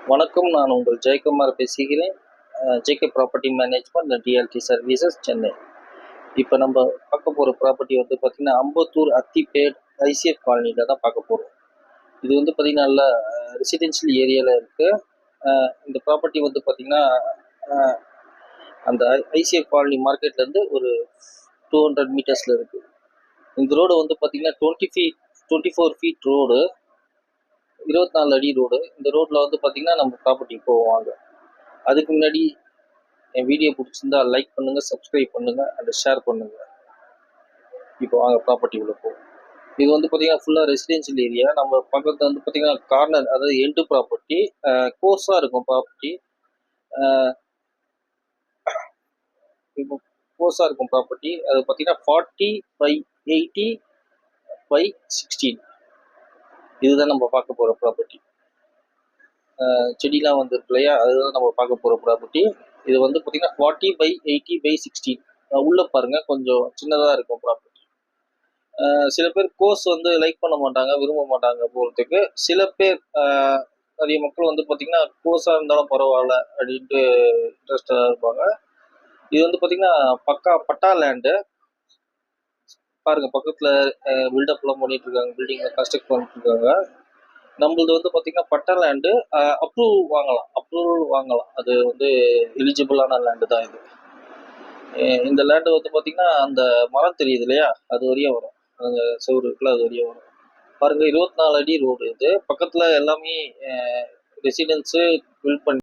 வணக்கம். நான் உங்கள் ஜெயக்குமார் பேசுகிறேன். JK property management TLD services, Chennai. இப்போ நம்ம பார்க்க போகிற ப்ராப்பர்ட்டி வந்து பார்த்திங்கன்னா, அம்பத்தூர் அத்திப்பேட் ஐசிஎஃப் காலனியில் தான் பார்க்க போகிறோம். இது வந்து பார்த்திங்கன்னா நல்ல ரெசிடென்ஷியல் ஏரியாவில் இருக்குது. இந்த ப்ராப்பர்ட்டி வந்து பார்த்திங்கன்னா அந்த ஐசிஎஃப் காலனி மார்க்கெட்லேருந்து ஒரு 200 மீட்டர்ஸில் இருக்குது. இந்த ரோடு வந்து பார்த்திங்கன்னா 24 ஃபீட் ரோடு, 24 அடி ரோடு. இந்த ரோட்டில் வந்து பார்த்திங்கன்னா நம்ம ப்ராப்பர்ட்டி போவாங்க. அதுக்கு முன்னாடி என் வீடியோ பிடிச்சிருந்தா லைக் பண்ணுங்கள், சப்ஸ்கிரைப் பண்ணுங்கள், அண்ட் ஷேர் பண்ணுங்கள். இப்போ வாங்க ப்ராப்பர்ட்டி உள்ள போகும். இது வந்து பார்த்தீங்கன்னா ஃபுல்லாக ரெசிடென்ஷியல் ஏரியா. நம்ம பக்கத்தில் வந்து பார்த்தீங்கன்னா கார்னர், அதாவது எண்டு ப்ராப்பர்ட்டி, கோர்ஸாக இருக்கும் ப்ராப்பர்ட்டி. இப்போ கோர்ஸாக இருக்கும் ப்ராப்பர்ட்டி. அது பார்த்தீங்கன்னா 40/80/16 இதுதான் நம்ம பார்க்க போகிற ப்ராப்பர்ட்டி. செடிலாம் வந்துருக்கு இல்லையா, அதுதான் நம்ம பார்க்க போகிற ப்ராப்பர்ட்டி. இது வந்து பார்த்தீங்கன்னா 40/80/16. உள்ளே பாருங்கள், கொஞ்சம் சின்னதாக இருக்கும் ப்ராப்பர்ட்டி. சில பேர் கோர்ஸ் வந்து லைக் பண்ண மாட்டாங்க, விரும்ப மாட்டாங்க போகிறதுக்கு. சில பேர் நிறைய மக்கள் வந்து பார்த்திங்கன்னா கோர்ஸாக இருந்தாலும் பரவாயில்ல அப்படின்ட்டு இன்ட்ரெஸ்டாக இருப்பாங்க. இது வந்து பார்த்திங்கன்னா பக்கா பட்டா லேண்டு. பாருங்கள், பக்கத்தில் பில்டப்லாம் பண்ணிகிட்ருக்காங்க, பில்டிங்கை கன்ஸ்ட்ரக்ட் பண்ணிட்டுருக்காங்க. நம்மளது வந்து பார்த்திங்கன்னா பட்டா லேண்டு. அப்ரூவல் வாங்கலாம். அது வந்து எலிஜிபிளான லேண்டு தான் இது. இந்த லேண்டு வந்து பார்த்திங்கன்னா அந்த மரம் தெரியுது இல்லையா, அது வரையும் வரும். அந்த செவரு இருக்குல்ல, அது வரையும் வரும். பாருங்கள், 24 அடி ரோடு. இது பக்கத்தில் எல்லாமே ரெசிடென்ஸு பில்ட் பண்ணி